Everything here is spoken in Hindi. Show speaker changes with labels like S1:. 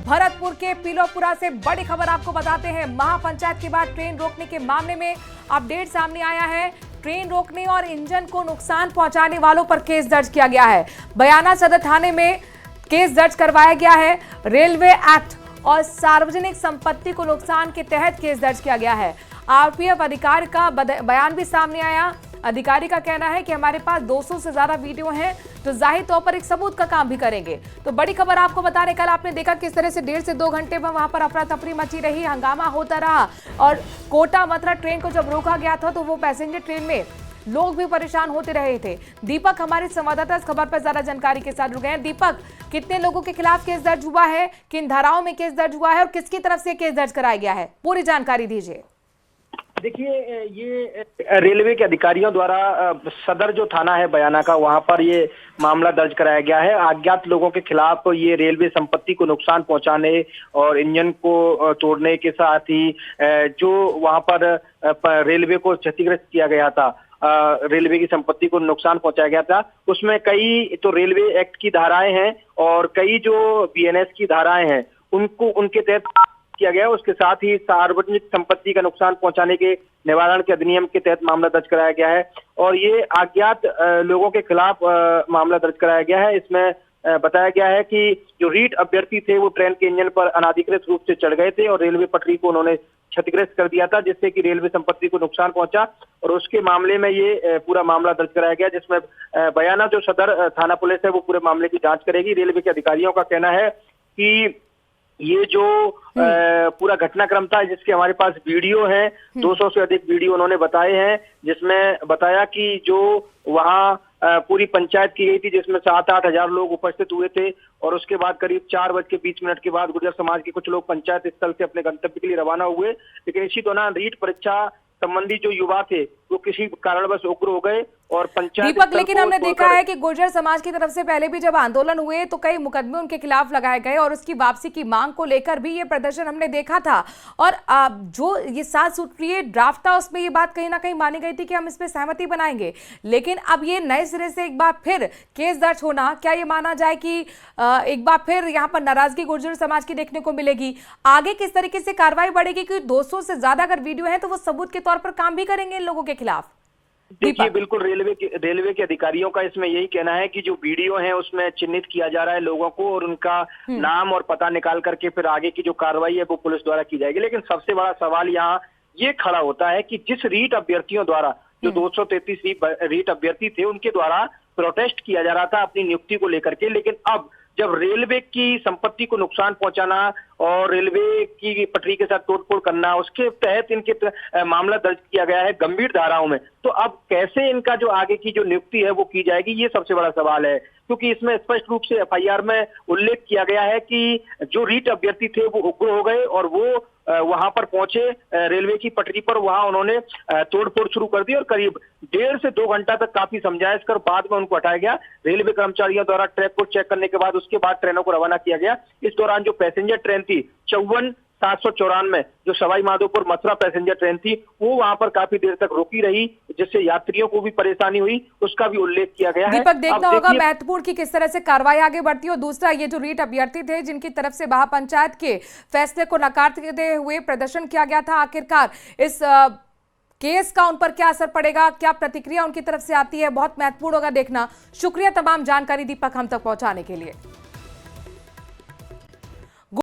S1: भरतपुर के पीलोपुरा से बड़ी खबर आपको बताते हैं। महापंचायत के बाद ट्रेन रोकने के मामले में अपडेट सामने आया है। ट्रेन रोकने और इंजन को नुकसान पहुंचाने वालों पर केस दर्ज किया गया है। बयाना सदर थाने में केस दर्ज करवाया गया है। रेलवे एक्ट और सार्वजनिक संपत्ति को नुकसान के तहत केस दर्ज किया गया है। आरपीएफ अधिकारी का बयान भी सामने आया। अधिकारी का कहना है कि हमारे पास 200 से ज्यादा वीडियो हैं, तो जाहिर तौर पर एक सबूत का काम भी करेंगे। तो बड़ी खबर आपको बता रहे, कल आपने देखा किस तरह से 1.5 से 2 घंटे में वहां पर अफरा तफरी मची रही, हंगामा होता रहा। और कोटा मथुरा ट्रेन को जब रोका गया था तो वो पैसेंजर ट्रेन में लोग भी परेशान होते रहे थे। दीपक हमारे संवाददाता इस खबर पर ज्यादा जानकारी के साथ जुड़ गए हैं। दीपक, कितने लोगों के खिलाफ केस दर्ज हुआ है, किन धाराओं में केस दर्ज हुआ है और किसकी तरफ से केस दर्ज कराया गया है, पूरी जानकारी दीजिए।
S2: देखिए, ये रेलवे के अधिकारियों द्वारा सदर जो थाना है बयाना का, वहां पर ये मामला दर्ज कराया गया है। अज्ञात लोगों के खिलाफ ये रेलवे संपत्ति को नुकसान पहुंचाने और इंजन को तोड़ने के साथ ही जो वहां पर रेलवे को क्षतिग्रस्त किया गया था, रेलवे की संपत्ति को नुकसान पहुंचाया गया था, उसमें कई तो रेलवे एक्ट की धाराएं हैं और कई जो बीएनएस की धाराएं हैं उनके तहत किया गया। उसके साथ ही सार्वजनिक संपत्ति का नुकसान पहुंचाने के निवारण के अधिनियम के तहत मामला दर्ज कराया गया है और ये अज्ञात लोगों के खिलाफ मामला दर्ज कराया गया है। इसमें बताया गया है कि जो रीट अभ्यर्थी थे वो ट्रेन के इंजन पर अनाधिकृत रूप से चढ़ गए थे और रेलवे पटरी को उन्होंने क्षतिग्रस्त कर दिया था, जिससे कि रेलवे संपत्ति को नुकसान पहुंचा और उसके मामले में ये पूरा मामला दर्ज कराया गया, जिसमें बयाना जो सदर थाना पुलिस है वो पूरे मामले की जांच करेगी। रेलवे के अधिकारियों का कहना है कि ये जो पूरा घटनाक्रम था, जिसके हमारे पास वीडियो है, 200 से अधिक वीडियो उन्होंने बताए हैं, जिसमें बताया कि जो वहां पूरी पंचायत की गई थी, जिसमें 7-8 हजार लोग उपस्थित हुए थे और उसके बाद करीब 4:20 के बाद गुर्जर समाज के कुछ लोग पंचायत स्थल से अपने गंतव्य के लिए रवाना हुए। लेकिन इसी दौरान रीट परीक्षा संबंधी जो युवा थे वो किसी कारणवश उग्र हो गए और पंचायत।
S1: दीपक, लेकिन हमने देखा है कि गुर्जर समाज की तरफ से पहले भी जब आंदोलन हुए तो कई मुकदमे उनके खिलाफ लगाए गए और उसकी वापसी की मांग को लेकर भी ये प्रदर्शन हमने देखा था। और जो ये 7 सूत्रीय ड्राफ्ट था उसमें ये बात कहीं ना कहीं मानी गई थी कि हम इस पर सहमति बनाएंगे। लेकिन अब ये नए सिरे से एक बार फिर केस दर्ज होना, क्या ये माना जाए कि एक बार फिर यहाँ पर नाराजगी गुर्जर समाज की देखने को मिलेगी? आगे किस तरीके से कार्रवाई बढ़ेगी? क्योंकि 200 से ज्यादा अगर वीडियो है तो वो सबूत के तौर पर काम भी करेंगे इन लोगों के खिलाफ।
S2: देखिए, बिल्कुल रेलवे के अधिकारियों का इसमें यही कहना है कि जो वीडियो है उसमें चिन्हित किया जा रहा है लोगों को और उनका नाम और पता निकाल करके फिर आगे की जो कार्रवाई है वो पुलिस द्वारा की जाएगी। लेकिन सबसे बड़ा सवाल यहाँ ये खड़ा होता है कि जिस रीट अभ्यर्थियों द्वारा, जो 233 रीट अभ्यर्थी थे, उनके द्वारा प्रोटेस्ट किया जा रहा था अपनी नियुक्ति को लेकर के, लेकिन अब जब रेलवे की संपत्ति को नुकसान पहुंचाना और रेलवे की पटरी के साथ तोड़फोड़ करना, उसके तहत इनके मामला दर्ज किया गया है गंभीर धाराओं में, तो अब कैसे इनका जो आगे की जो नियुक्ति है वो की जाएगी, ये सबसे बड़ा सवाल है। क्योंकि इसमें स्पष्ट रूप से एफआईआर में उल्लेख किया गया है कि जो रीट अभ्यर्थी थे वो उग्र हो गए और वो वहां पर पहुंचे रेलवे की पटरी पर, वहां उन्होंने तोड़फोड़ शुरू कर दी और करीब 1.5 से 2 घंटा तक काफी समझाइश कर बाद में उनको हटाया गया। रेलवे कर्मचारियों द्वारा ट्रैक को चेक करने के बाद उसके बाद ट्रेनों को रवाना किया गया। इस दौरान जो पैसेंजर ट्रेन थी 54-794 जो सवाई माधोपुर मथुरा पैसेंजर ट्रेन थी, वो वहां पर काफी देर तक रुकी रही, जिससे यात्रियों को भी परेशानी हुई, उसका भी उल्लेख किया गया है।
S1: दीपक, देखना होगा महत्वपूर्ण की किस तरह से कार्रवाई आगे बढ़ती है। और दूसरा, ये जो रीट अभ्यर्थी थे जिनकी तरफ से महापंचायत के फैसले को नकारते हुए प्रदर्शन किया गया था, आखिरकार इस केस का उन पर क्या असर पड़ेगा, क्या प्रतिक्रिया उनकी तरफ से आती है, बहुत महत्वपूर्ण होगा देखना। शुक्रिया तमाम जानकारी दीपक हम तक पहुंचाने के लिए।